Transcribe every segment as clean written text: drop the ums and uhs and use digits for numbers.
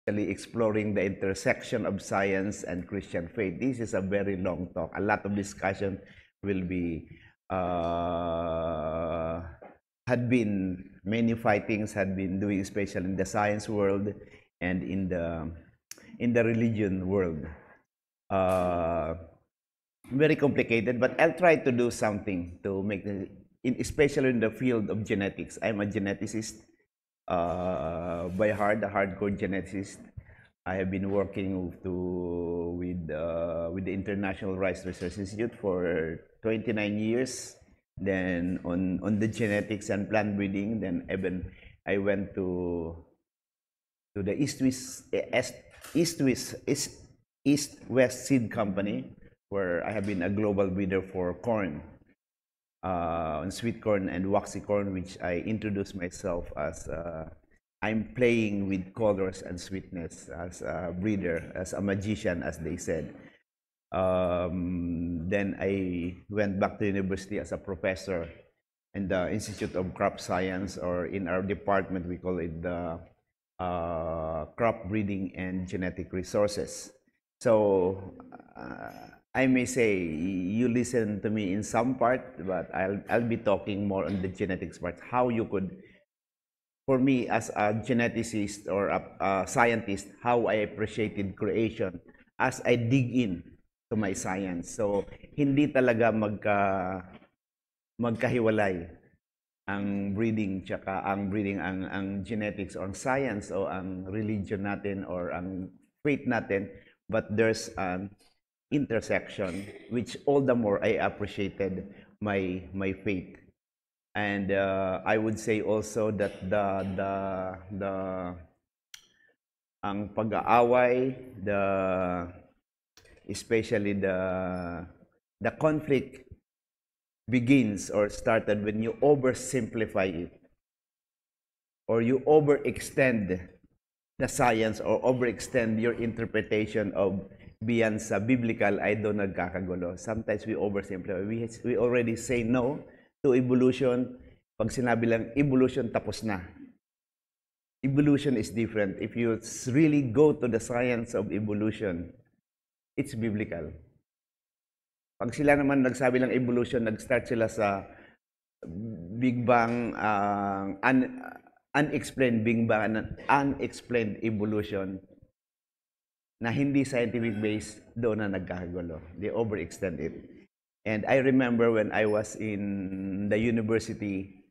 actually exploring the intersection of science and Christian faith. This is a very long talk. A lot of discussion will be had been many fightings had been doing, especially in the science world and in the religion world. Uh, Very complicated, but I'll try to do something to make especially in the field of genetics. I'm a geneticist by heart, a hardcore geneticist. I have been working with the International Rice Research Institute for 29 years. Then on the genetics and plant breeding. Then even I went to the East West Seed Company, where I have been a global breeder for corn, on sweet corn and waxy corn, which I introduced myself as I'm playing with colors and sweetness as a breeder, as a magician, as they said. Then I went back to university as a professor in the Institute of Crop Science, or in our department, we call it the Crop Breeding and Genetic Resources. So I may say you listen to me in some part, but I'll be talking more on the genetics part. How you could, for me as a geneticist or a scientist, how I appreciated creation as I dig in to my science. So hindi talaga magkahiwalay ang breeding tsaka ang genetics or ang science o ang religion natin or ang faith natin, but there's an intersection which all the more I appreciated my faith. And I would say also that the ang pag-aaway, especially the conflict begins or started when you oversimplify it, or you overextend the science or overextend your interpretation of beyond sa biblical. I do nagkakagulo. Sometimes we oversimplify. We already say no to evolution. Pag sinabi lang evolution, tapos na. Evolution is different. If you really go to the science of evolution, it's biblical. Pag sila naman nagsabi lang evolution, nag-start sila sa Big Bang, unexplained Big Bang, unexplained evolution na hindi scientific based, doon na nagkakagulo. They overextend it. And I remember when I was in the university,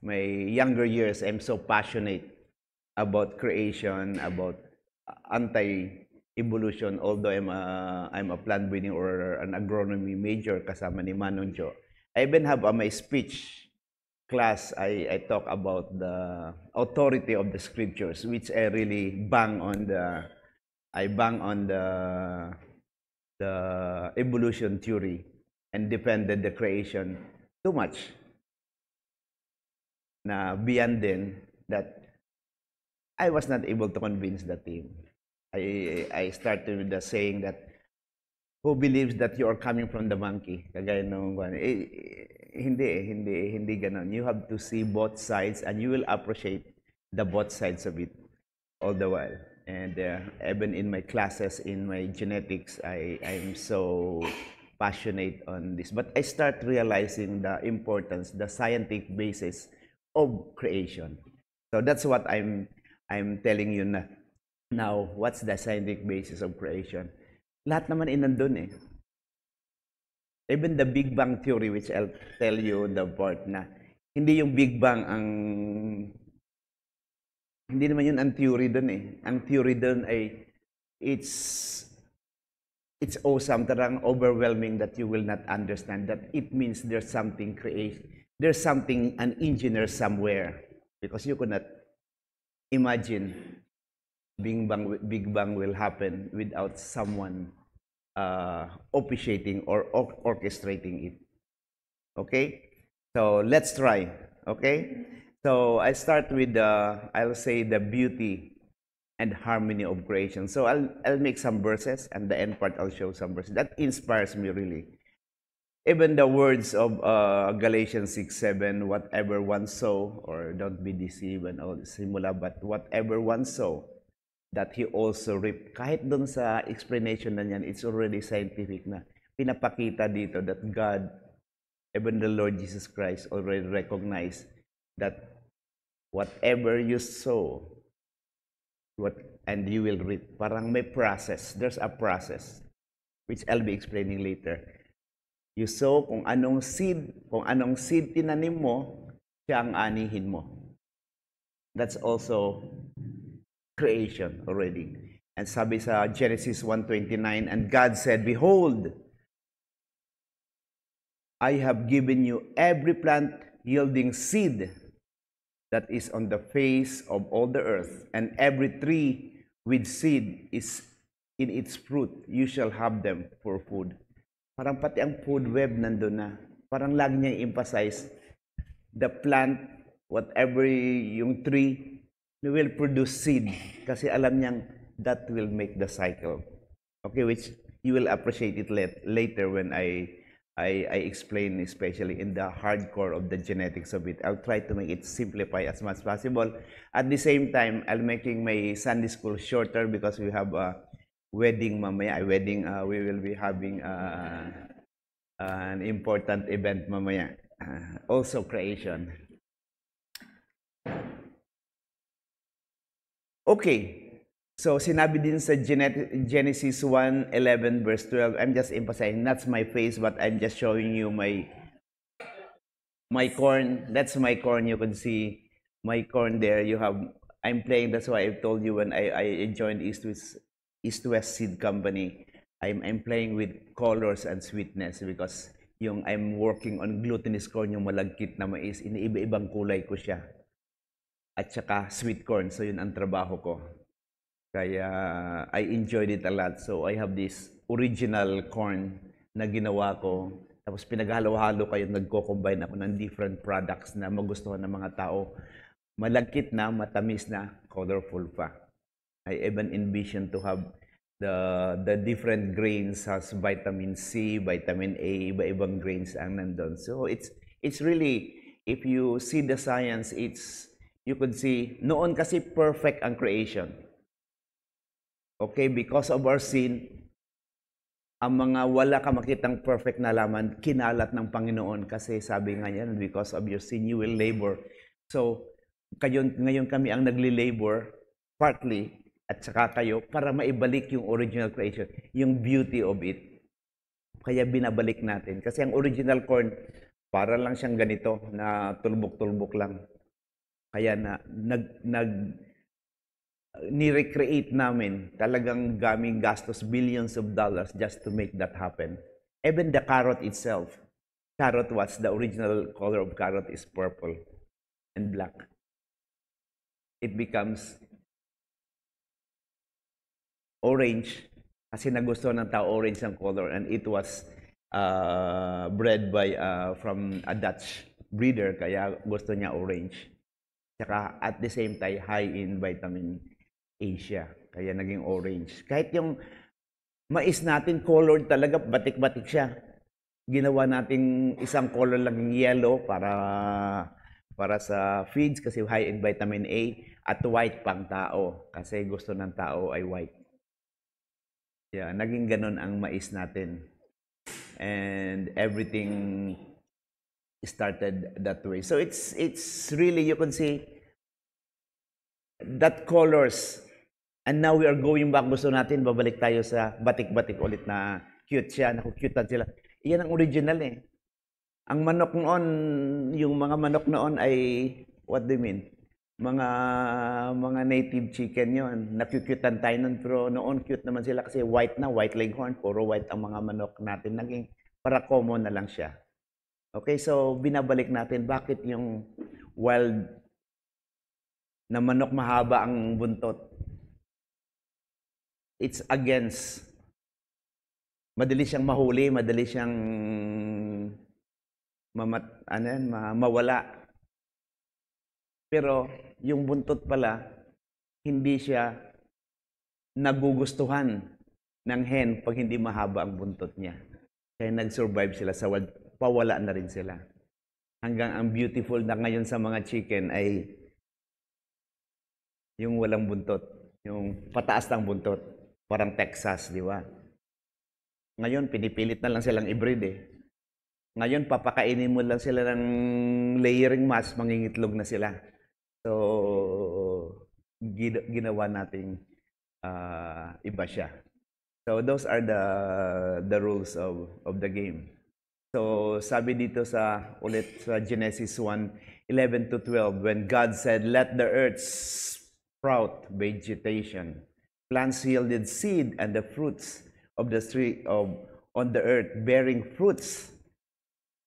my younger years, I'm so passionate about creation, about anti-evolution, although I'm a plant breeding or an agronomy major kasama ni Manong Jo. I even have my speech class, I talk about the authority of the scriptures, which I really bang on the evolution theory and defended the creation too much. Na beyond then that I was not able to convince the team. I started with the saying that who believes that you are coming from the monkey? Kagaya nung hindi ganon. You have to see both sides and you will appreciate the both sides of it all the while. And even in my classes, in my genetics, I'm so passionate on this. But I start realizing the importance, the scientific basis of creation. So that's what I'm telling you na now. What's the scientific basis of creation? Lahat naman inandun eh. Even the Big Bang Theory, which I'll tell you the part na hindi yung Big Bang ang hindi naman yun ang theory dun eh. Ang theory dun ay it's awesome, tarang overwhelming that you will not understand that it means there's something there's something, an engineer somewhere, because you could not imagine Big Bang will happen without someone officiating or orchestrating it. Okay? So let's try. Okay? So I start with I'll say the beauty and harmony of creation. So I'll make some verses, and the end part I'll show some verses. That inspires me really. Even the words of Galatians 6:7, whatever one sow, or don't be deceived and all simula, but whatever one sow, that He also reaped. Kahit doon sa explanation na yan, it's already scientific na pinapakita dito that God, even the Lord Jesus Christ, already recognized that whatever you sow, and you will reap. Parang may process. There's a process, which I'll be explaining later. You sow kung anong seed tinanim mo, siya ang anihin mo. That's also creation already. And sabi sa Genesis 1:29, and God said, behold, I have given you every plant yielding seed that is on the face of all the earth, and every tree with seed is in its fruit. You shall have them for food. Parang pati ang food web nandun na. Parang lagi niyang emphasize, the plant, whatever yung tree, will produce seed. Kasi alam niyang that will make the cycle. Okay, which you will appreciate it later when I explain, especially in the hardcore of the genetics of it. I'll try to make it simplify as much as possible. At the same time, I'll making my Sunday school shorter because we have a wedding mamaya. We will be having an important event mamaya. Also creation. Okay. So, sinabi din sa Genesis 1:11 verse 12, I'm just emphasizing, that's my face, but I'm just showing you my corn. That's my corn. You can see my corn there. I'm playing, that's why I told you when I joined East West Seed Company, I'm playing with colors and sweetness because I'm working on glutinous corn, yung malagkit na mais, iniiba-ibang kulay ko siya. At saka sweet corn, so yun ang trabaho ko. Kaya I enjoyed it a lot. So I have this original corn na ginawa ko. Tapos pinaghalo-halo kayo, nagko-combine ako ng different products na magustuhan ng mga tao. Malagkit na, matamis na, colorful pa. I even envision to have the different grains has vitamin C, vitamin A, iba-ibang grains ang nandun. So it's really, if you see the science, you could see, noon kasi perfect ang creation. Okay, because of our sin, ang mga wala ka makitang perfect na laman, kinalat ng Panginoon kasi sabi nga yan, because of your sin, you will labor. So, ngayon kami ang nagli-labor, partly, at saka kayo, para maibalik yung original creation, yung beauty of it. Kaya binabalik natin. Kasi ang original corn, para lang siyang ganito, na tulbok-tulbok lang. Kaya ni-recreate namin, talagang gaming gastos billions of dollars just to make that happen. Even the carrot itself, the original color of carrot is purple and black. It becomes orange kasi nagustuhan ng tao orange ang color, and it was bred by from a Dutch breeder, kaya gusto niya orange. Saka at the same time, high in vitamin A siya, kaya naging orange. Kahit yung mais natin, colored talaga, batik-batik siya. Ginawa natin isang color lang yung yellow para sa feeds kasi high in vitamin A, at white pang tao kasi gusto ng tao ay white. Yeah, naging ganun ang mais natin. And everything started that way. So it's really, you can see that colors. And now we are going back. Gusto natin, babalik tayo sa batik-batik ulit na cute siya. Naku-cutean sila. Iyan ang original eh. Ang manok noon, yung mga manok noon ay, what do you mean? Mga native chicken yon. Naku-cutean tayo nun, pero noon cute naman sila kasi white leghorn, puro white ang mga manok natin. Naging para common na lang siya. Okay, so binabalik natin bakit yung wild na manok mahaba ang buntot. It's against, madali siyang mahuli, madali siyang mawala. Pero yung buntot pala, hindi siya nagugustuhan ng hen pag hindi mahaba ang buntot niya. Kaya nag-survive sila sa wild, pawala na rin sila. Hanggang ang beautiful na ngayon sa mga chicken ay yung walang buntot. Yung pataas ng buntot. Parang Texas, di ba? Ngayon, pinipilit na lang silang i-breed eh. Ngayon, papakainin mo lang sila ng layering mask, mangingitlog na sila. So, ginawa nating iba siya. So, those are the rules of the game. So, sabi dito ulit sa Genesis 1:11 to 12, when God said, "Let the earth sprout vegetation, plants yielded seed, and the fruits of the tree on the earth, bearing fruits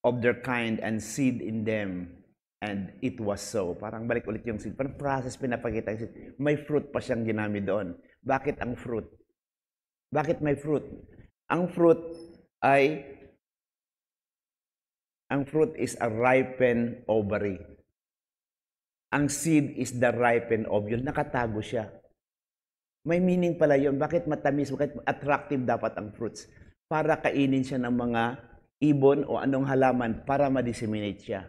of their kind and seed in them." And it was so. Parang balik ulit yung seed. Parang process pinapakita yung seed. May fruit pa siyang ginamit doon. Bakit ang fruit? Bakit may fruit? Ang fruit is a ripened ovary. Ang seed is the ripened ovule. Nakatago siya. May meaning pala yun. Bakit matamis? Bakit attractive dapat ang fruits? Para kainin siya ng mga ibon o anong halaman para ma-disseminate siya.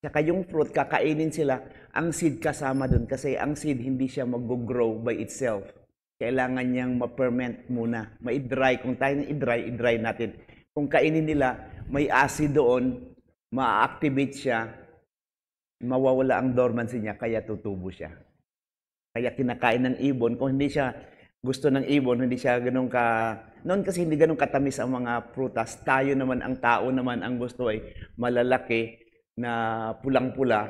Saka yung fruit, kakainin sila, ang seed kasama dun kasi ang seed hindi siya mag-grow by itself. Kailangan niyang ma-ferment muna. Ma-dry. Kung tayo na i-dry natin. Kung kainin nila, may acid doon, ma-activate siya, mawawala ang dormancy niya, kaya tutubo siya. Kaya kinakain ng ibon. Kung hindi siya gusto ng ibon, hindi siya ganun noon kasi hindi ganun katamis ang mga prutas. Tayo naman, ang tao naman, ang gusto ay malalaki na pulang-pula,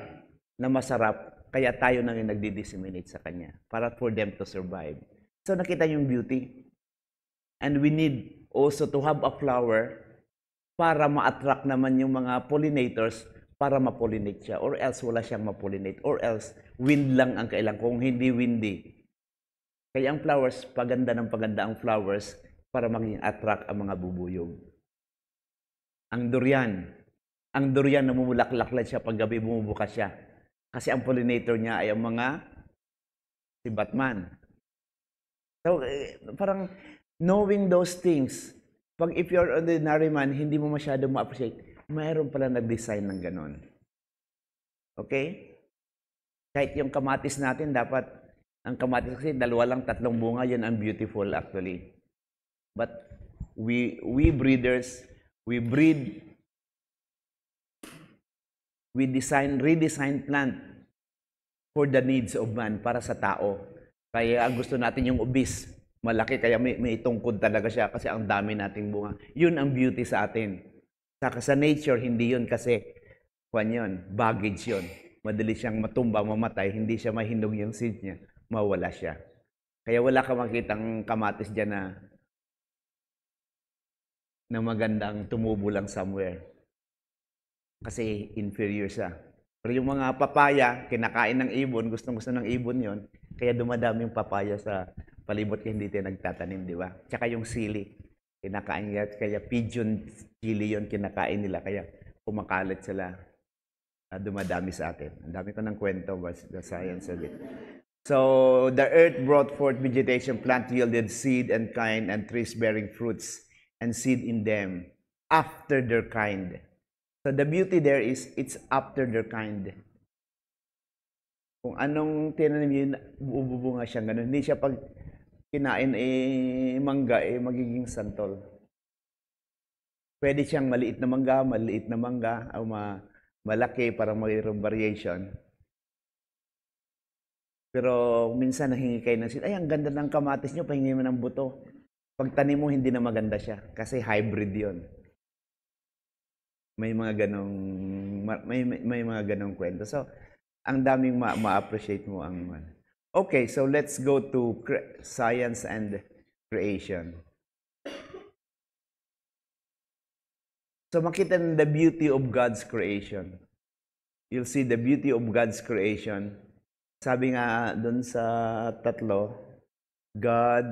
na masarap. Kaya tayo nang yung nagdi-disseminate sa kanya para for them to survive. So nakita yung beauty. And we need also to have a flower para ma-attract naman yung mga pollinators para ma-pollinate siya. Or else wala siyang ma-pollinate. Or else wind lang ang kailangan. Kung hindi windy. Kaya ang flowers, paganda ng paganda ang flowers para maging attract ang mga bubuyog. Ang durian. Ang durian namumulaklak lang siya pag gabi bumubukas siya. Kasi ang pollinator niya ay ang mga si Batman. So, parang knowing those things, pag if you're ordinary man, hindi mo masyado ma-appreciate, mayroon pala nag-design ng ganon. Okay? Kahit yung kamatis natin, dapat, ang kamatis kasi 2 lang, 3 bunga, yun ang beautiful actually. But we breeders, we breed, we redesign plant for the needs of man, para sa tao. Kaya gusto natin yung obese, malaki, kaya may tungkod talaga siya kasi ang dami nating bunga. Yun ang beauty sa atin. Sa nature, hindi yun kasi, baggage yun. Madali siyang matumba, mamatay, hindi siya mahinog yung seed niya, mawala siya. Kaya wala ka makitang kamatis dyan na magandang tumubo lang somewhere. Kasi inferior siya. Pero yung mga papaya, kinakain ng ibon, gustong-gusto ng ibon yon, kaya dumadami yung papaya sa palibot kaya hindi tayo nagtatanim, di ba? Tsaka yung sili, kinakain nila, kaya pigeon chili yon kinakain nila, kaya kumakalat sila. Dumadami sa atin. Ang dami ko ng kwento, but the science of it. So, the earth brought forth vegetation, plant yielded seed and kind, and trees bearing fruits and seed in them, after their kind. So, the beauty there is, it's after their kind. Kung anong tinanim yun, bubunga siya ganun. Hindi siya pag kinain mangga, magiging santol. Pwede siyang maliit na mangga, o malaki para mayroong variation. Pero minsan nahingi kayo ng seed, ay, ang ganda ng kamatis nyo, pahingi mo ng buto. Pag tanim mo, hindi na maganda siya. Kasi hybrid yon. May mga ganong kwento. So, ang daming ma-appreciate mo ang Okay, so let's go to science and creation. So, makita ng the beauty of God's creation. You'll see the beauty of God's creation. Sabi nga dun sa 3, God,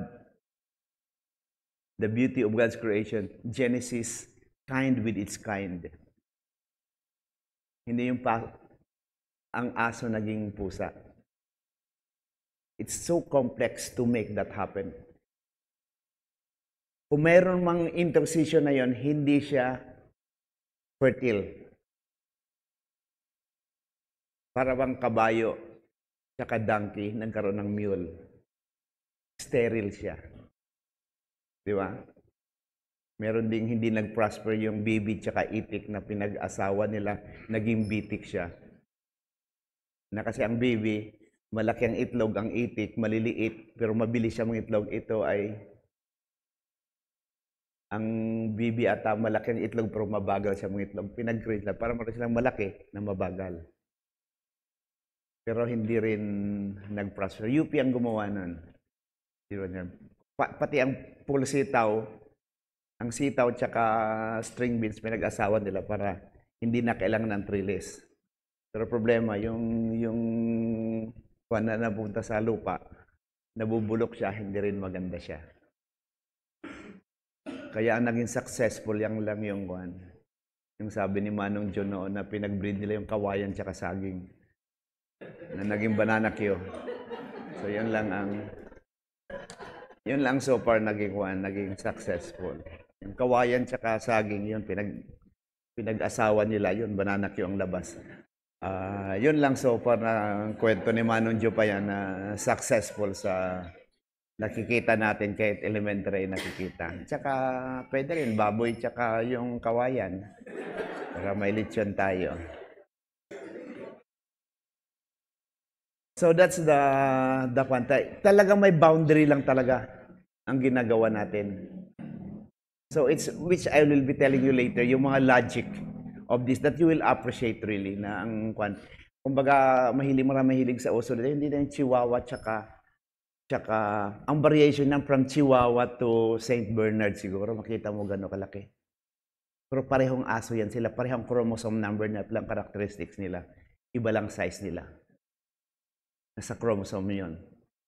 the beauty of God's creation, Genesis, kind with its kind. Hindi yung ang aso naging pusa. It's so complex to make that happen. Kung mayroon mang intercession na yon, hindi siya fertile. Para bang kabayo tsaka donkey, nagkaroon ng mule. Sterile siya. Di ba? Meron ding hindi nag-prosper yung bibi tsaka itik na pinag-asawa nila, naging bitik siya. Na kasi ang bibi, malaki ang itlog, ang itik, maliliit, pero mabilis siya mga itlog. Ito ay, ang bibi ata malaki ang itlog, pero mabagal siya mga itlog. Pinag-create lang, para meron silang malaki na mabagal. Pero hindi rin nag-prosper. UP ang gumawa nun. Pati ang full sitaw, ang sitaw tsaka string beans, pinag-asawa nila para hindi na kailangan ng trellis. Pero problema, yung kuwan na napunta sa lupa, nabubulok siya, hindi rin maganda siya. Kaya ang naging successful yang lang yung kuwan. Yung sabi ni Manong John noon na pinag-breed nila yung kawayan tsaka saging. Na naging banana Q. So yun lang so far naging successful. Yung kawayan tsaka saging, yun pinag-asawa nila, yun banana Q ang labas. Yun lang so far na kwento ni Manong Jo pa yan na successful sa nakikita natin kahit elementary nakikita. Tsaka pwede rin baboy tsaka yung kawayan para may lechon tayo. So that's the pantay. Talagang may boundary lang talaga ang ginagawa natin. So it's which I will be telling you later, yung mga logic of this that you will appreciate really na ang kumbaga mahilig sa oso nila, hindi na yung Chihuahua tsaka ang variation ng from Chihuahua to Saint Bernard siguro makita mo gano'n kalaki. Pero parehong aso yan sila, parehong chromosome number na lang characteristics nila. Iba lang size nila. Nasa chromosome yun.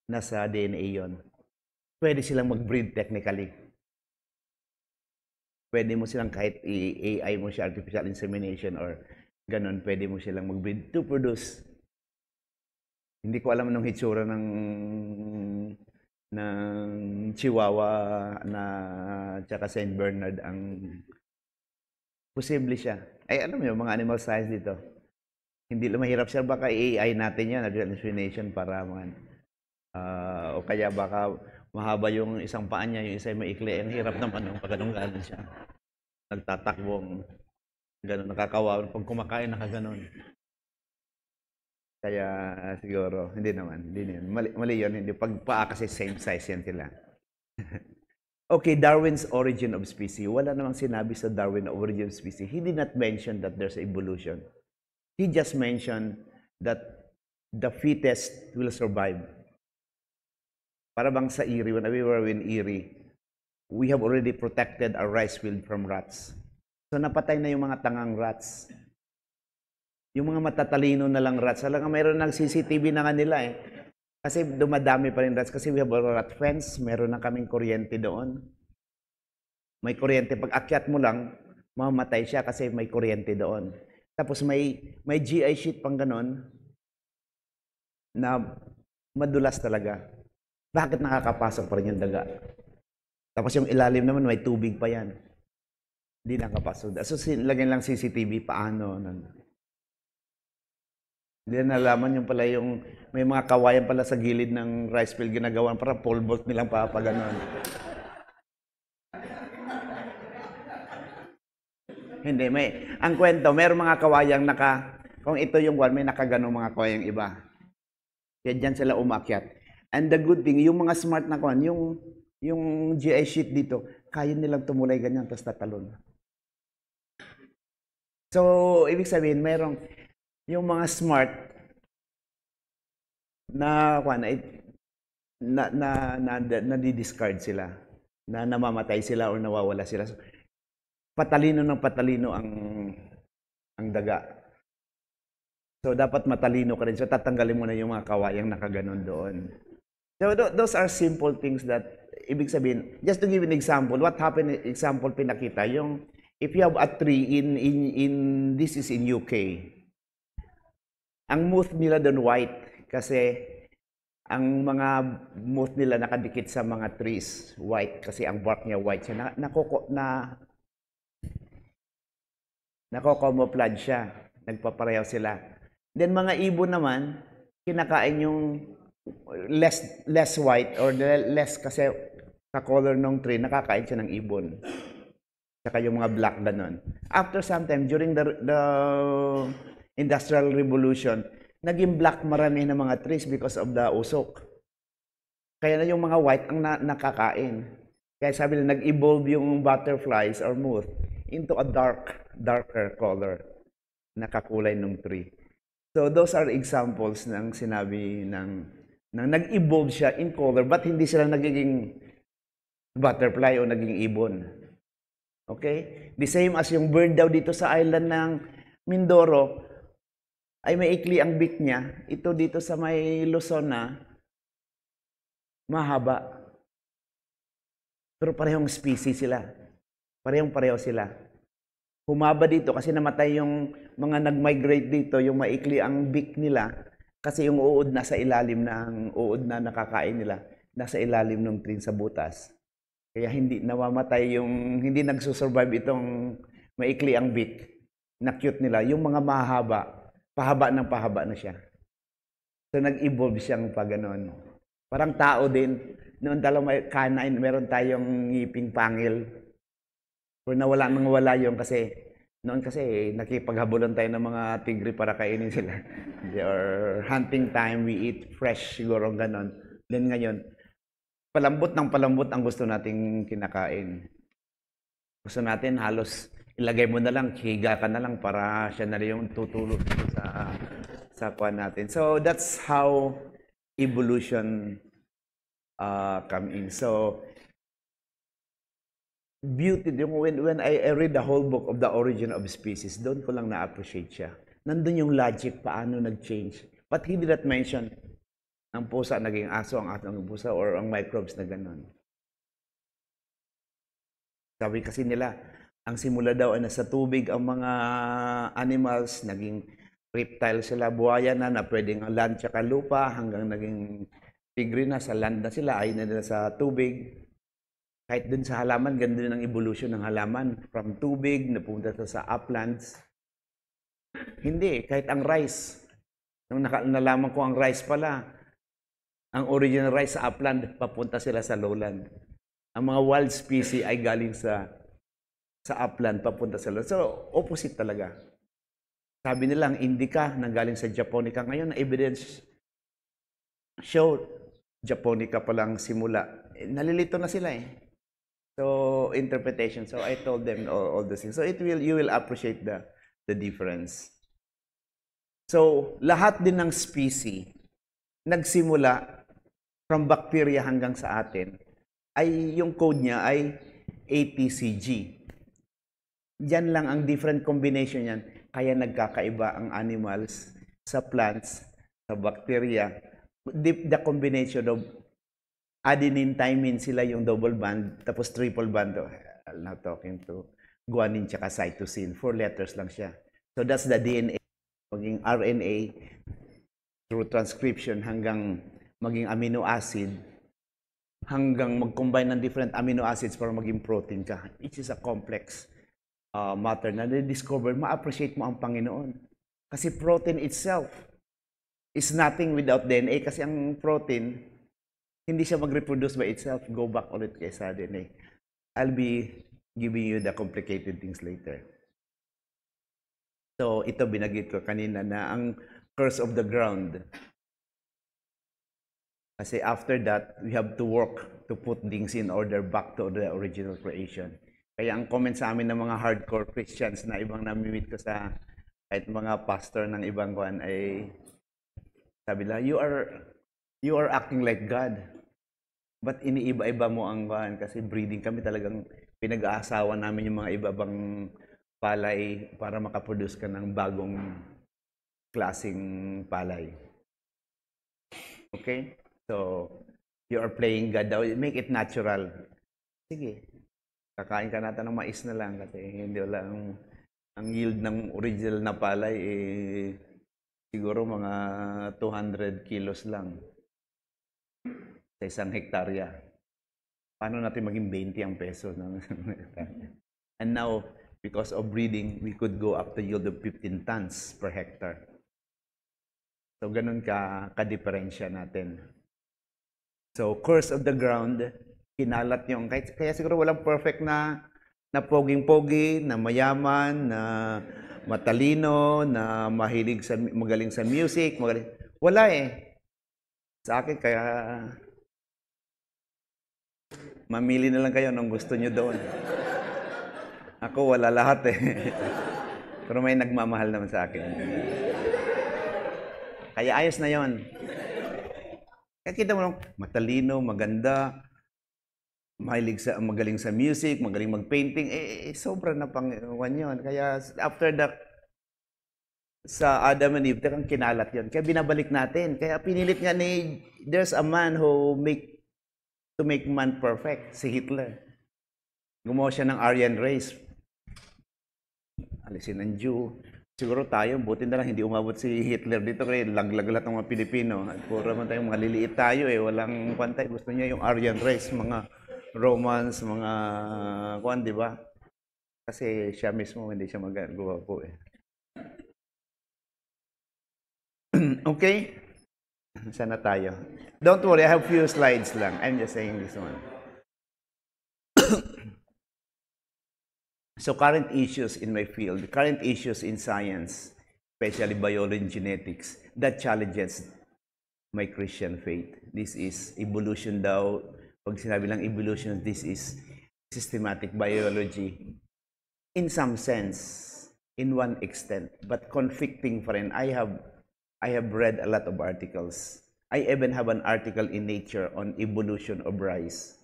Nasa DNA yun. Pwede silang mag-breed technically. Pwede mo silang kahit AI mo siya, artificial insemination or ganun, pwede mo silang mag-breed to produce. Hindi ko alam anong hitsura ng Chihuahua na tsaka Saint Bernard ang posible siya. Ay, alam mo yung mga animal science dito. Hindi lang mahirap siya, baka AI natin yan, artificial insemination para o kaya baka mahaba yung isang paa niya, yung isa ay maikli. Ang hirap naman yung pagganong-ganon siya. Nagtatakbong, gano'n, nakakawawa. Pag kumakain, nakaganon. Kaya siguro, hindi naman. Mali yun. Hindi. Pag paa kasi same size yan sila. Okay, Darwin's origin of species. Wala namang sinabi sa Darwin na origin of species. He did not mention that there's evolution. He just mentioned that the fittest will survive. Para bang sa Erie, when we were in Erie, we have already protected our rice field from rats. So napatay na yung mga tangang rats. Yung mga matatalino na lang rats. Talagang mayroon ng CCTV na nga nila eh. Kasi dumadami pa rin rats. Kasi we have a rat fence. Meron na kaming kuryente doon. May kuryente. Pag akyat mo lang, mamamatay siya kasi may kuryente doon. Tapos may GI sheet pang ganon na madulas talaga. Bakit nakakapasok pa rin yung daga? Tapos yung ilalim naman, may tubig pa yan. Hindi nakapasok. So, lagyan lang CCTV, paano? Hindi na nalaman yung pala yung, may mga kawayan pala sa gilid ng rice field ginagawa, para pole vault nilang papaganon. Hindi, ang kwento, mayroong mga kawayang kung ito yung one, may nakaganong mga kawayang iba. Kaya dyan sila umakyat. And the good thing, yung mga smart na kuwan, yung GI sheet dito, kaya nilang tumulay ganyan, tapos tatalon. So, ibig sabihin, mayroong, yung mga smart na kuwan, na-discard sila, na namamatay sila or nawawala sila. So, patalino ng patalino ang daga. So, dapat matalino ka rin. So, tatanggalin mo na yung mga kawayang nakaganon doon. So, those are simple things that, ibig sabihin, just to give an example, what happened, example pinakita, yung, if you have a tree this is in UK, ang moth nila doon white, kasi ang mga moth nila nakadikit sa mga trees, white, kasi ang bark niya white siya, nako-camouflage siya, nagpapareho sila. Then mga ibon naman, kinakain yung less white or less kasi sa color ng tree, nakakain siya ng ibon. Saka yung mga black ganon. After some time, during the Industrial Revolution, naging black marami ng mga trees because of the usok. Kaya na yung mga white ang nakakain. Kaya sabi nila, nag-evolve yung butterflies or moth into a darker color na kakulay ng tree. So those are examples ng sinabi ng nag-evolve siya in color but hindi sila nagiging butterfly o naging ibon. Okay? The same as yung bird daw dito sa island ng Mindoro ay maikli ang beak niya. Ito dito sa may Luzon na mahaba. Pero parehong species sila. Parehong-pareho sila. Humaba dito kasi namatay yung mga nag-migrate dito, yung maikli ang beak nila kasi yung uod nasa ilalim ng uod na nakakain nila, nasa ilalim ng tree sa butas. Kaya hindi namamatay yung hindi nagsusurvive itong maikli ang beak na cute nila. Yung mga mahaba, pahaba na siya. So nag-evolve siyang pa ganon. Parang tao din. Noon talagang may canine, meron tayong ngiping pangil. Pero nawala yun kasi noon kasi nakipaghabulan tayo ng mga tigre para kainin sila. Or hunting time, we eat fresh siguro ganon. Then ngayon, palambot ang gusto nating kinakain. Gusto natin halos ilagay mo na lang, higa ka na lang para siya na rin yung tutulog sa kuwan natin. So that's how evolution come in. So beauty, when I read the whole book of the origin of species, doon ko lang na-appreciate siya. Nandun yung logic, paano nag-change. But he did not mention ang pusa naging aso, ang aso naging pusa, or ang microbes na gano'n. Sabi kasi nila, ang simula daw ay nasa tubig ang mga animals, naging reptile sila, buhaya na pwedeng land tsaka lupa, hanggang naging tigre na, sa land na sila, ay na sa tubig. Kahit dun sa halaman, ganda din ang evolution ng halaman. From tubig, napunta sa uplands. Hindi, kahit ang rice. Nung nalaman ko ang rice pala, ang original rice sa upland, papunta sila sa lowland. Ang mga wild species ay galing sa upland, papunta sa lowland. So, opposite talaga. Sabi nila, ang indica, nanggaling sa Japonica. Ngayon, evidence show, Japonica palang simula. Nalilito na sila eh. So interpretation. So I told them all those things. So you will appreciate the difference. So lahat din ng species nagsimula from bacteria hanggang sa atin ay yung code niya ay ATCG. Diyan lang ang different combination niyan. Kaya nagkakaiba ang animals sa plants, sa bacteria. The combination of adenine, thymine, sila yung double band, tapos triple band. I'm not talking to guanine tsaka cytosine. 4 letters lang siya. So that's the DNA, maging RNA, through transcription hanggang maging amino acid, hanggang mag-combine ng different amino acids para maging protein ka. It is a complex matter na na-discover, ma-appreciate mo ang Panginoon. Kasi protein itself is nothing without DNA. Kasi ang protein, hindi siya mag-reproduce by itself. Go back ulit kay sa DNA. I'll be giving you the complicated things later. So, ito binagit ko kanina na ang curse of the ground. Kasi after that, we have to work to put things in order back to the original creation. Kaya ang comment sa amin ng mga hardcore Christians na ibang namimit ko sa kahit mga pastor ng ibang kuan ay sabi nila, you are acting like God. But iniiba-iba mo ang kuan kasi breeding kami, talagang pinag-aasawa namin yung mga iba-ibang palay para makaproduce ka ng bagong klaseng palay. Okay? So, you are playing God daw. Make it natural. Sige. Kakain ka natin ng mais na lang kasi hindi lang ang yield ng original na palay siguro mga 200 kilos lang sa isang hektarya. Paano natin maging 20 ang peso ng hektarya? And now, because of breeding, we could go up to yield of 15 tons per hectare. So, ganun ka-diferensya natin. So, curse of the ground, kinalat yung, kaya siguro walang perfect na poging-pogi, na mayaman, na matalino, na magaling sa music, wala eh. Sa akin, kaya mamili na lang kayo nung gusto nyo doon. Ako, wala lahat eh. Pero may nagmamahal naman sa akin. Kaya ayos na yon. Kaya kita mo lang, matalino, maganda, magaling sa music, magaling mag-painting, sobra na pangwan yun. Kaya after sa Adam and Eve, talagang kinalat yun. Kaya binabalik natin. Kaya pinilit nga there's a man who to make man perfect, si Hitler. Gumawa siya ng Aryan race. Alisin ang Jew. Siguro tayo, buti na lang hindi umabot si Hitler dito kaya laglag lahat ng mga Pilipino. Puro man tayong mga liliit tayo eh, walang pantay. Gusto niya yung Aryan race, mga Romans, mga kuwan, di ba? Kasi siya mismo hindi siya magagawa po eh. Okay? Sana tayo. Don't worry, I have few slides lang. I'm just saying this one. So current issues in my field, current issues in science, especially biology and genetics, that challenges my Christian faith. This is evolution daw. Pag sinabi lang evolution, this is systematic biology. In some sense, in one extent, but conflicting pa rin. I have read a lot of articles. I even have an article in Nature on evolution of rice,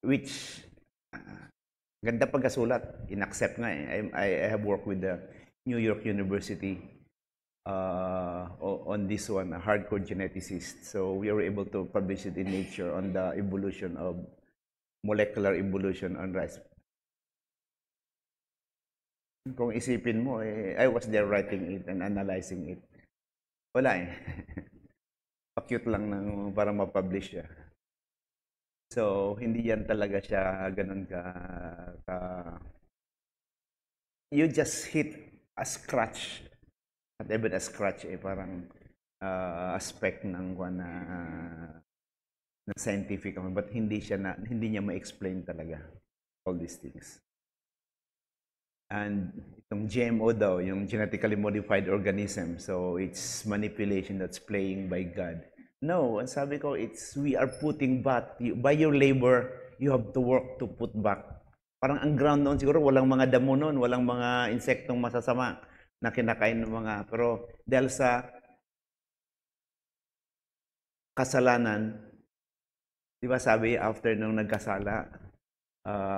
which ganda pagkasulat, inaccept nga eh. I have worked with the New York University on this one, a hardcore geneticist. So we were able to publish it in Nature on the evolution of molecular evolution on rice. Kung isipin mo, I was there writing it and analyzing it. Wala eh. Pa-cute lang para ma-publish siya. So, hindi yan talaga siya ganun you just hit a scratch. At even a scratch, parang aspect ng na scientific. But hindi niya ma-explain talaga all these things. And itong GMO daw, yung genetically modified organism. So, it's manipulation that's playing by God. No, ang sabi ko, we are putting back. By your labor, you have to work to put back. Parang ang ground noon, siguro walang mga damo noon, walang mga insektong masasama na kinakain ng mga. Pero dahil sa kasalanan, di ba sabi, after nung nagkasala,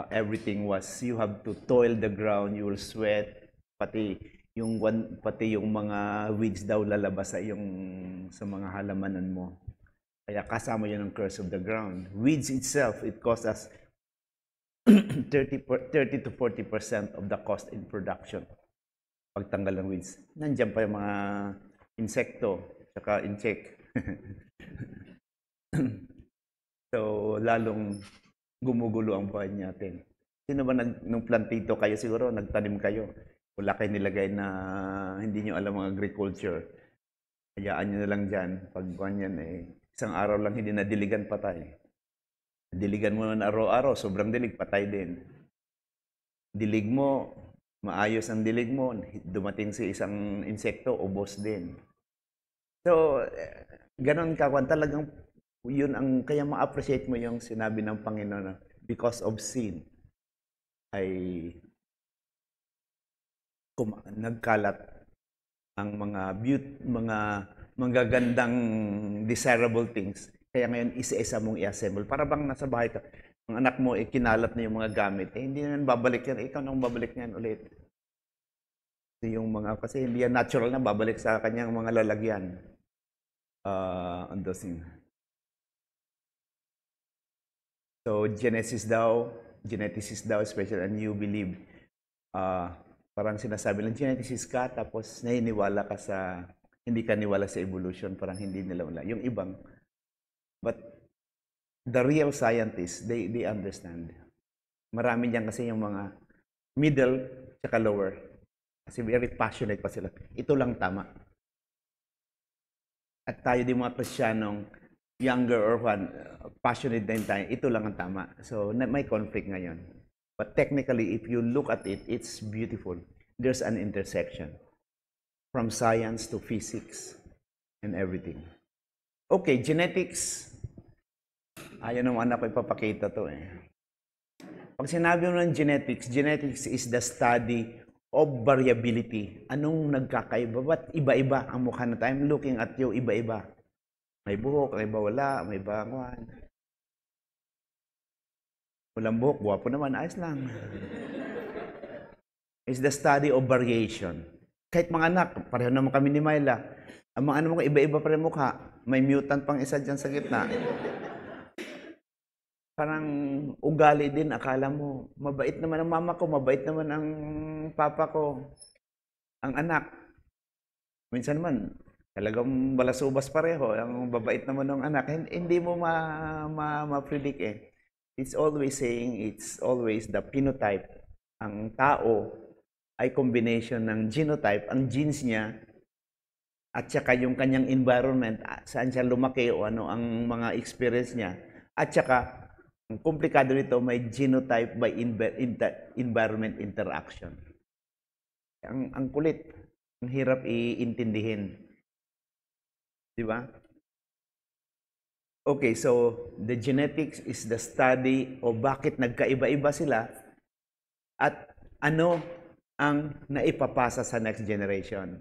everything was, you have to toil the ground, you will sweat, pati yung mga weeds daw lalabas sa mga halamanan mo. Kaya kasama yun ang curse of the ground. Weeds itself, it costs us 30 to 40% of the cost in production. Pagtanggal ng weeds. Nandiyan pa yung mga insekto, saka insect. So, lalong gumugulo ang buhay natin. Sino ba nung plantito kayo siguro, nagtanim kayo? Wala kayo nilagay na hindi nyo alam ang agriculture. Hayaan nyo na lang dyan. Pag ganyan isang araw lang hindi nadiligan, patay. Diligan mo na araw-araw, sobrang dilig, patay din. Dilig mo, maayos ang dilig mo, dumating si isang insekto, ubos din. So, ganon ka, talagang yun ang, kaya ma-appreciate mo yung sinabi ng Panginoon na because of sin ay nagkalat ang mga magagandang desirable things. Kaya ngayon, isa-isa mong i-assemble. Para bang nasa bahay ka, ang anak mo, kinalat na yung mga gamit. Hindi naman babalik yan. Ikaw nang babalik yan ulit. Kasi hindi yan natural na babalik sa kanyang mga lalagyan. So, geneticist daw, especially, and you believe, parang sinasabi lang, geneticist ka, tapos naniniwala ka hindi ka niwala sa evolution, parang hindi nila wala. Yung ibang, but the real scientists, they understand. Marami diyan kasi yung mga middle, tsaka lower. Kasi very passionate pa sila. Ito lang tama. at tayo din mga Kristiyanong younger or passionate din tayo, ito lang ang tama. So, may conflict ngayon. But technically, if you look at it, it's beautiful. There's an intersection from science to physics and everything. Okay, genetics. Ayaw ng anak ko ipapakita to eh. Pag sinabi mo ng genetics, genetics is the study of variability. Anong nagkakaiba? Ba't iba-iba ang mukha na tayo? I'm looking at you, iba-iba. May buhok, may iba wala, may iba kwan. Walang buhok, guwapo naman, ayos lang. It's the study of variation. Kahit mga anak, pareho naman kami ni Myla. Ang mga anak mo, iba-iba pa rin mukha. May mutant pang isa dyan sa gitna. Parang ugali din, akala mo. Mabait naman ang mama ko, mabait naman ang papa ko. Ang anak. Minsan naman, talagang balasubas pareho. Ang babait naman ng anak. Hindi mo ma-predict eh. It's always saying, it's always the phenotype. Ang tao ay combination ng genotype, ang genes niya, at saka yung kanyang environment, saan siya lumaki o ano ang mga experience niya. At saka, ang komplikado nito, may genotype by environment interaction. Ang kulit, ang hirap iintindihin. Di ba? Okay, so the genetics is the study o bakit nagkaiba-iba sila at ano ang naipapasa sa next generation.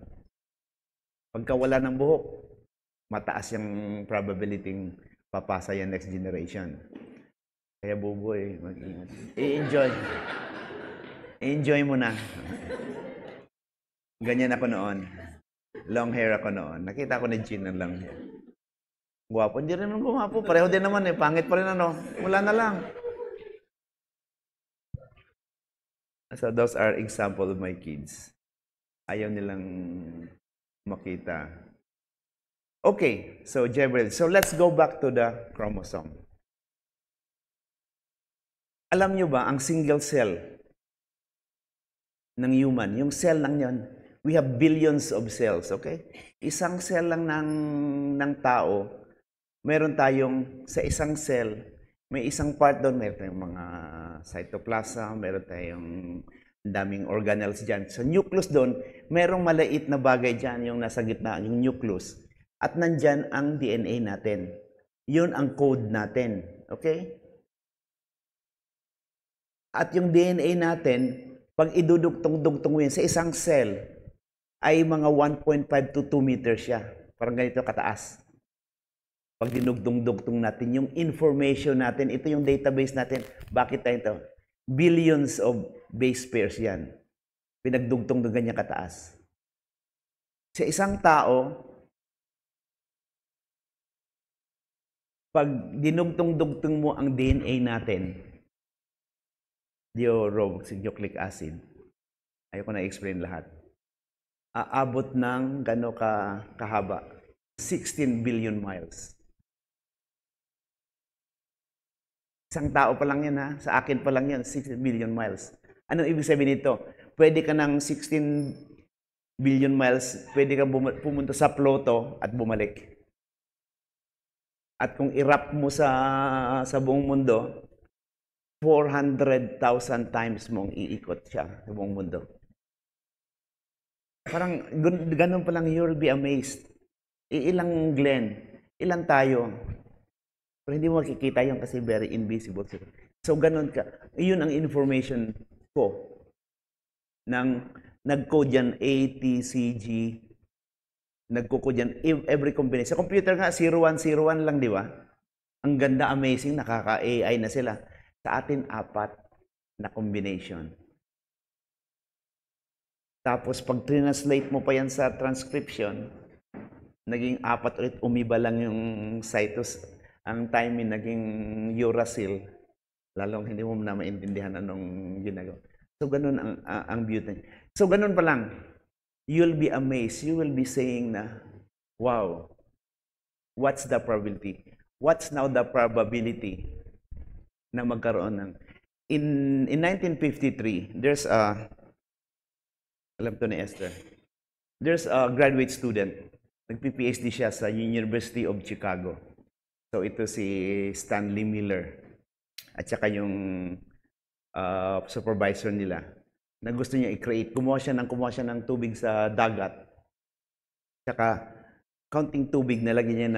Pagka wala ng buhok, mataas yung probability papasa yung next generation. Kaya buboy, mag-ingat. I-enjoy. I-enjoy mo na. Ganyan ako noon. Long hair ako noon. Nakita ko ni Jean ng long hair. Guwapo. Hindi rin naman guwapo. Pareho din naman eh. Pangit pa rin ano. Wala na lang. So those are example of my kids. Ayaw nilang makita. Okay. So Jebrel. So let's go back to the chromosome. Alam nyo ba, ang single cell ng human, yung cell lang yon, we have billions of cells, okay? Isang cell lang ng tao, meron tayong, sa isang cell, may isang part doon, meron tayong mga cytoplasm, meron tayong daming organelles dyan. Sa nucleus doon, merong maliit na bagay dyan, yung nasa gitna, yung nucleus. At nandyan ang DNA natin. Yun ang code natin, okay? At yung DNA natin, pag idudugtong-dugtong mo yun sa isang cell, ay mga 1.5 to 2 meters siya. Parang ganito kataas. Pag dinugtong-dugtong natin, yung information natin, ito yung database natin. Bakit tayo ito? Billions of base pairs yan. Pinagdugtong ng ganyan kataas. Sa isang tao, pag dinugtong-dugtong mo ang DNA natin, deoxyribonucleic acid. Ayoko na i-explain lahat. Aabot ng gano kahaba? 16 billion miles. Isang tao pa lang yan ha. Sa akin pa lang yan, 16 billion miles. Anong ibig sabihin nito? Pwede ka ng 16 billion miles, pwede ka pumunta sa Pluto at bumalik. At kung i-wrap mo sa buong mundo, 400,000 times mong iikot siya sa buong mundo. Parang ganun pa lang, you'll be amazed. Ilang Glenn, ilan tayo. Pero hindi mo makikita yun kasi very invisible. So ganun ka. Iyon ang information ko. Nag-code yan A, T, C, G. Nag-code yan every combination. Sa computer nga, 0101 lang, di ba? Ang ganda, amazing, nakaka-AI na sila. Sa atin, 4 na combination. Tapos, pag translate mo pa yan sa transcription, naging 4 ulit, umiba lang yung cytos. Ang timing, naging uracil. Lalong hindi mo na maintindihan anong ginagawa. So, ganun ang beauty. So, ganun pa lang. You'll be amazed. You will be saying na, wow, what's the probability? What's now the probability na magkaroon ng... In 1953, there's a... Alam to ni Esther. There's a graduate student Nagpi-PhD siya sa University of Chicago. So ito si Stanley Miller at saka yung supervisor nila na gusto niya i-create. Kumuha siya ng tubig sa dagat. Tsaka counting tubig, nilagyan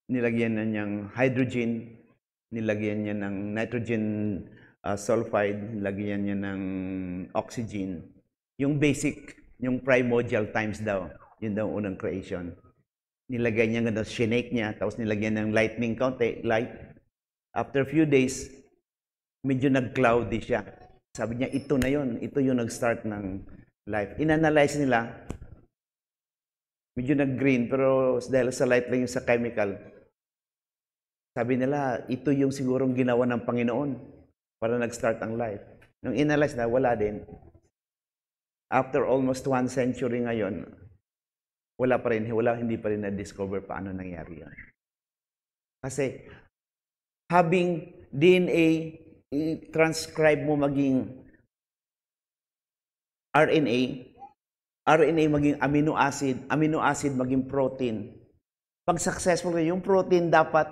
niya niyang hydrogen, nilagyan niya ng nitrogen sulfide, nilagyan niya ng oxygen. Yung basic, yung primordial times daw, yun daw unang creation. Nilagay niya nga, shinake niya, tapos nilagyan ng lightning kaunti, light. After a few days, medyo nag-cloudy siya. Sabi niya, ito na yun, ito yung nag-start ng life. Inanalyze nila, medyo nag-green, pero dahil sa light lang yung sa chemical, sabi nila, ito yung sigurong ginawa ng Panginoon para nag-start ang life. Nung inanalyze na, wala din. After almost 1 century ngayon, hindi pa rin na-discover paano nangyari yan. Kasi, having DNA, i-transcribe mo maging RNA maging amino acid maging protein. Pag successful yung protein, dapat,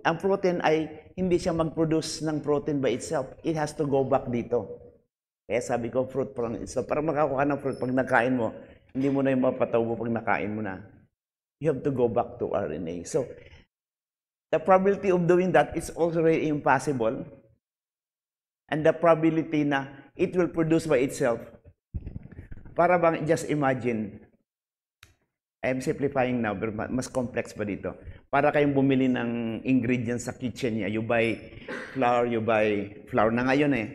ang protein ay hindi siya mag-produce ng protein by itself. It has to go back dito. Kaya sabi ko, fruit from itself. Para makakuha ng fruit, pag nakain mo, hindi mo na yung mapatawbo pag nakain mo na. You have to go back to RNA. So, the probability of doing that is also very impossible. And the probability na it will produce by itself. Para bang, just imagine, I'm simplifying now, but mas complex pa dito. Para kayong bumili ng ingredients sa kitchen niya. You buy flour na ngayon eh.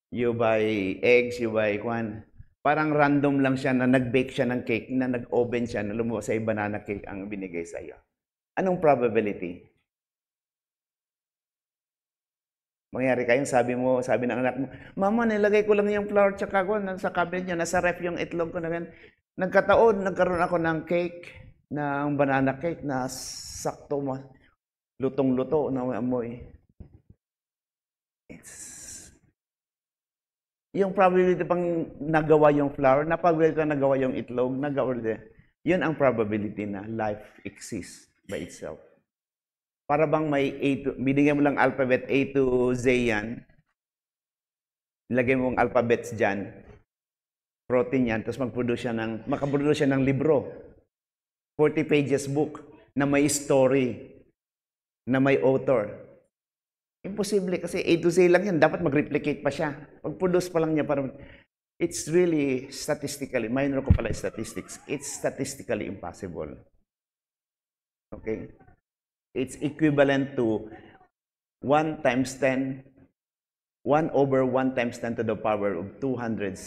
You buy eggs, you buy kwan. Parang random lang siya na nag-bake siya ng cake, na nag-oven siya, na lumuwas ay banana cake ang binigay sa iyo. Anong probability? Mangyari kayong sabi ng anak mo, Mama, nilagay ko lang yung flour tsaka ko, sa cabinet niya, nasa ref yung itlog ko na ganyan. Nagkaroon ako ng cake, ng banana cake na sakto mo, lutong-luto na amoy. Yung probability pang nagawa yung flour, na probability na nagawa yung itlog, yun ang probability na life exists by itself. Para bang may binigyan mo lang alphabet A to Z yan, nilagay mo ang alphabets dyan, protein yan, tapos makaproduce siya ng libro, 40 pages book, na may story, na may author. Imposible kasi A to Z lang yan, dapat mag-replicate pa siya. Pag-produce pa lang niya, it's really statistically, minor ko pala statistics, it's statistically impossible. Okay? It's equivalent to 1 times 10, 1 over 1 times 10 to the power of 260.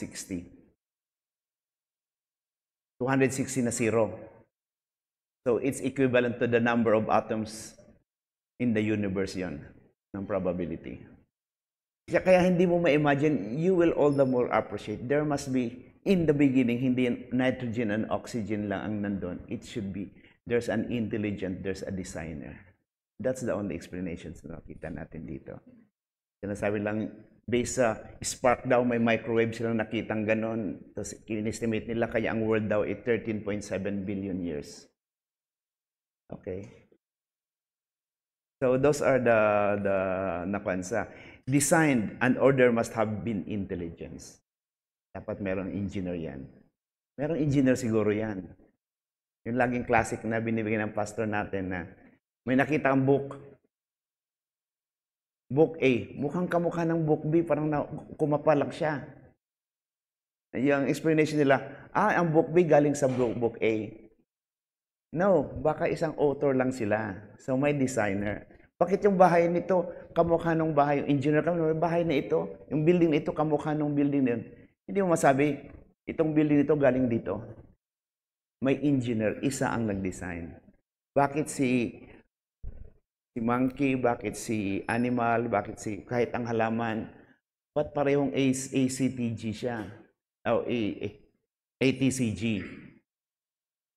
260 na zero. So it's equivalent to the number of atoms in the universe yon, ng probability. Kaya hindi mo ma-imagine, you will all the more appreciate. There must be, in the beginning, hindi nitrogen and oxygen lang ang nandun. It should be, there's an intelligent, there's a designer. That's the only explanations na nakita natin dito. Sinasabi lang, based sa spark daw, may microwave silang nakitang ganon. Tapos in-estimate nila, kaya ang world daw ay 13.7 billion years. Okay? So those are the napansa. Designed and order must have been intelligence. Dapat merong engineer yan. Merong engineer siguro yan. Yung laging classic na binibigyan ng pastor natin na may nakita ang book. Book A. Mukhang kamukha ng book B. Parang kumapalak siya. Yung explanation nila, ang book B galing sa book A. No, baka isang author lang sila. So may designer. Bakit yung bahay nito kamukha ng bahay, yung engineer kamukha ng bahay na ito, yung building na ito kamukha ng building na yun. Hindi mo masabi, itong building nito galing dito. May engineer, isa ang nag-design. Bakit si monkey, bakit si animal, bakit si kahit ang halaman, ba't parehong ACTG siya? O ATCG.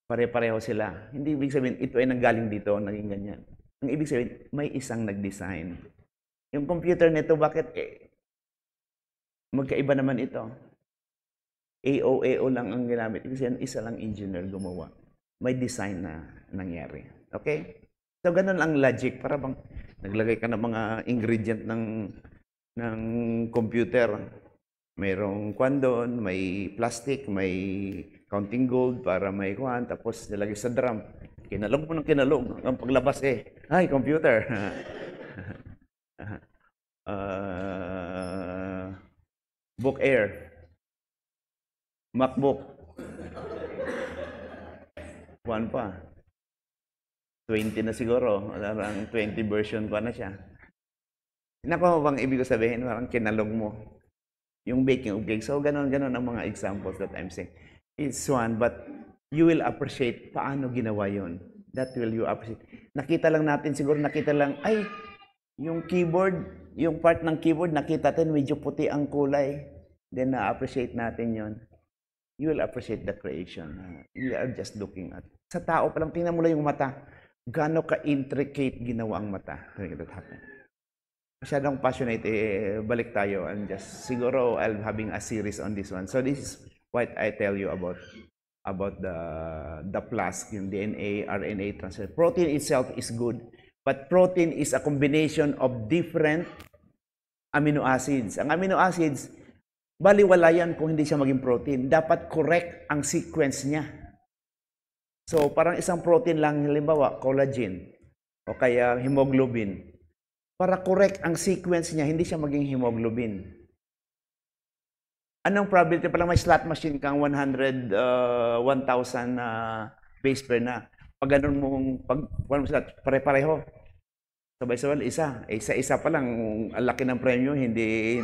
Pare-pareho sila. Hindi ibig sabihin, ito ay nanggaling dito, naging ganyan. Ang ibig sabihin, may isang nag-design. Yung computer nito, bakit magkaiba naman ito? AO lang ang ginamit. Ibig sabihin, isa lang engineer gumawa. may design na nangyari. Okay? So, ganun ang logic. Para bang naglagay ka ng mga ingredient ng computer. Mayroong kwan doon, may plastic, may counting gold para may kwan, tapos nilagay sa drum. Kinalog mo ng kinalog. Ang paglabas ay, computer. Book Air. MacBook. Kwan pa. 20 na siguro. Parang 20 version pa na siya. Nako, bang ibig ko sabihin, parang kinalog mo yung baking of cake. So, ganon ang mga examples that I'm saying. It's one, but you will appreciate paano ginawa yon. That will you appreciate. Nakita lang natin, siguro nakita lang, ay, yung keyboard, yung part ng keyboard, nakita natin medyo puti ang kulay. Then, na-appreciate natin yon. You will appreciate the creation. You are just looking at. Sa tao pa lang, tingnan mo lang yung mata. Gaano ka-intricate ginawa ang mata. That happen. Masyadong passionate, balik tayo and just siguro I'll having a series on this one. So this is what I tell you about the plasc, yung DNA, RNA transfer. Protein itself is good, but protein is a combination of different amino acids. Ang amino acids, baliwala yan kung hindi siya maging protein. Dapat correct ang sequence niya. So parang isang protein lang, halimbawa collagen o kaya hemoglobin. Para correct ang sequence niya, hindi siya maging hemoglobin. Anong probability? Palang may slot machine kang 1,000 base pair na. Pag ganun mong, slot, pare-pareho. Sabay-sabay, isa pa lang, ang laki ng premyo, hindi,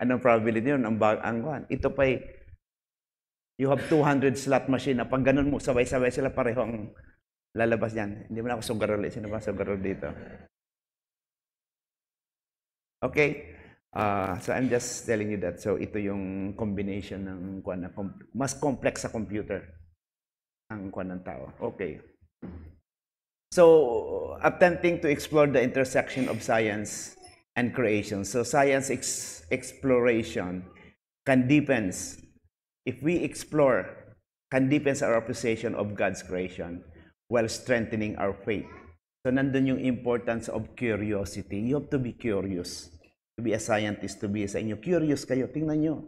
anong probability yun? Ito pa you have 200 slot machine na pag ganun mo, sabay-sabay sila pareho ang lalabas yan. Hindi mo na ako sugarol. Sino ba sugarol dito? Okay? So I'm just telling you that. So ito yung combination ng mas complex sa computer ang ng tao. Okay. So attempting to explore the intersection of science and creation. So science exploration can deepen. If we explore, can deepen our appreciation of God's creation while strengthening our faith. So, nandun yung importance of curiosity. You have to be curious. To be a scientist, to be sa inyo. Curious kayo. Tingnan nyo.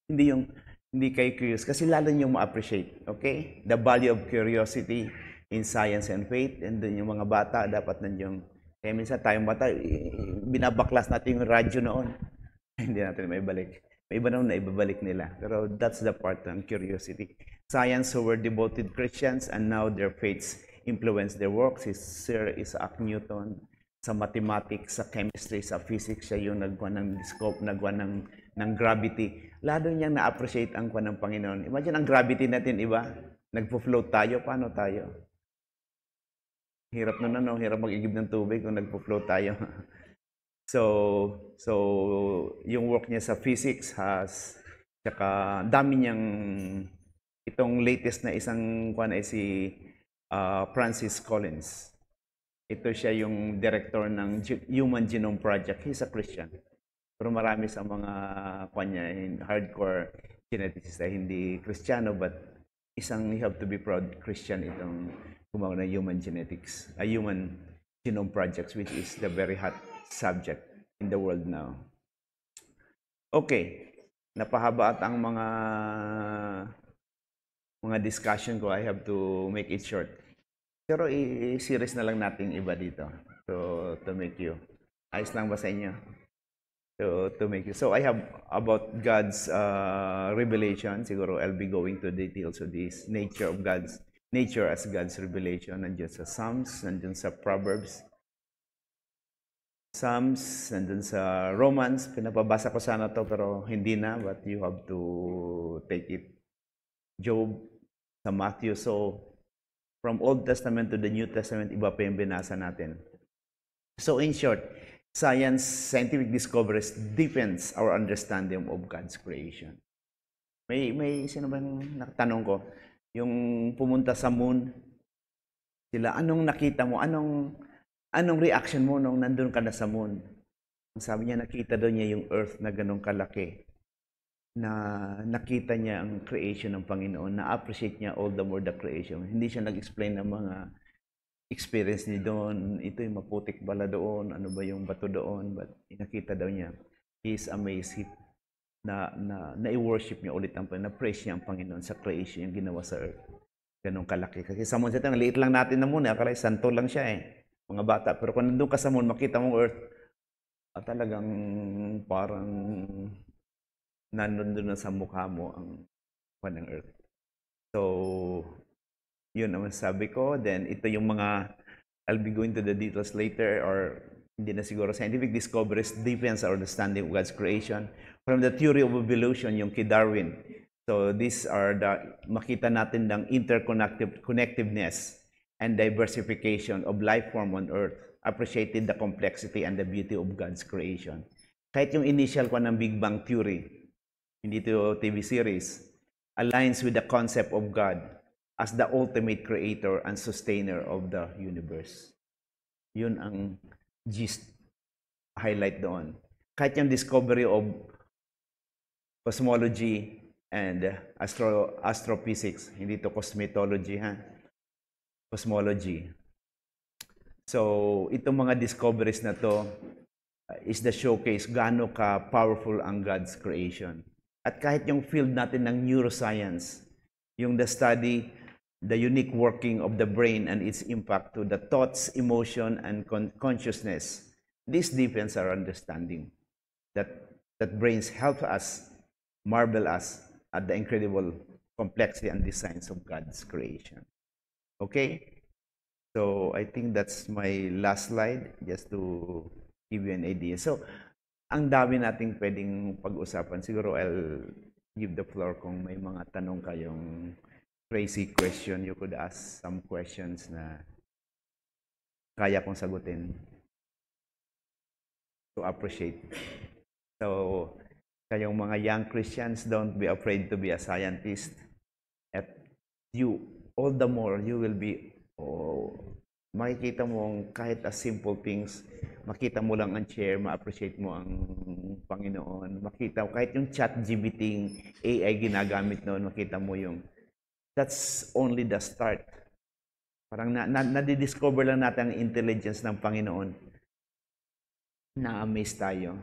Hindi kayo curious. Kasi lalo nyo ma-appreciate. Okay? The value of curiosity in science and faith. And dun yung mga bata, dapat nandiyon. Kaya minsan tayong bata, binabaklas natin yung radyo noon. Hindi natin may balik. May iba naman na ibabalik nila. Pero that's the part ng curiosity. Science who were devoted Christians and now their faiths influence their works. Si Sir Isaac Newton, sa mathematics, sa chemistry, sa physics, siya yung nagwa ng scope, nagwa ng gravity. Lalo niyang na-appreciate ang kwa ng Panginoon. Imagine ang gravity natin, iba. Nagpo-float tayo, paano tayo? Hirap na hirap mag-igib ng tubig kung nagpo-float tayo. So yung work niya sa physics tsaka dami niyang, itong latest na isang kwan ay si Francis Collins. Ito siya yung director ng Human Genome Project. He's a Christian. Pero marami sa mga kanya, hardcore geneticists ay hindi Kristiyano, but you have to be proud Christian itong gumawa ng human genetics, Human Genome Project, which is the very hot subject in the world now. Okay. Napahaba at ang mga discussion ko. I have to make it short. Pero i-series na lang natin iba dito. So, to make you. Ayos lang ba sa inyo? To make you. So, I have about God's revelation. Siguro, I'll be going to details of this. Nature as God's revelation. Nandiyan sa Psalms, nandiyan sa Proverbs. Psalms, nandiyan sa Romans. Pinapabasa ko sana to pero hindi na. But you have to take it. Job, sa Matthew. So, from Old Testament to the New Testament, iba pa yung binasa natin. So in short, scientific discoveries deepens our understanding of God's creation. May sino ba nakatanong ko? Yung pumunta sa moon, sila, anong nakita mo? Anong reaction mo nung nandun ka na sa moon? Sabi niya, nakita doon niya yung earth na ganun kalaki. na nakita niya ang creation ng Panginoon, na-appreciate niya all the more the creation. Hindi siya nag-explain ng mga experience niya doon, ito yung maputik bala doon, ano ba yung bato doon, but nakita daw niya, he is amazed na i-worship niya ulit ang Panginoon, na-praise niya ang Panginoon sa creation yung ginawa sa earth. Ganun kalaki. Kasi sa moon, ang liit lang natin na moon, akala santo lang siya mga bata. Pero kung nandun ka sa moon, makita mong earth, talagang parang nandun na sa mukha mo ang ng earth. So, yun ang sabi ko. Then, ito yung mga, I'll be going to the details later, or hindi na siguro, scientific discoveries deepens our understanding of God's creation. From the theory of evolution, yung kay Darwin. So, these are the, makita natin ng interconnectiveness and diversification of life form on Earth. Appreciated the complexity and the beauty of God's creation. Kahit yung initial ko ng Big Bang Theory, hindi ito TV series, aligns with the concept of God as the ultimate creator and sustainer of the universe. Yun ang gist, highlight doon. Kahit yung discovery of cosmology and astrophysics, hindi to cosmetology, cosmology. So, itong mga discoveries na to is the showcase gaano ka powerful ang God's creation. At kahit yung field natin ng neuroscience, yung the study, the unique working of the brain and its impact to the thoughts, emotion, and consciousness, this deepens our understanding that brains help us marvel us at the incredible complexity and designs of God's creation. Okay? So, I think that's my last slide, just to give you an idea. So, ang dami nating pwedeng pag-usapan. Siguro I'll give the floor kung may mga tanong kayong crazy question. You could ask some questions na kaya kong sagutin. To appreciate. So, kayong mga young Christians, don't be afraid to be a scientist. At you, all the more, you will be, makikita mo kahit as simple things, makita mo lang ang chair, ma-appreciate mo ang Panginoon. Makita mo, kahit yung ChatGPT, AI ginagamit noon, makita mo yung, that's only the start. Parang nadidiscover lang natin ang intelligence ng Panginoon. Na-amaze tayo.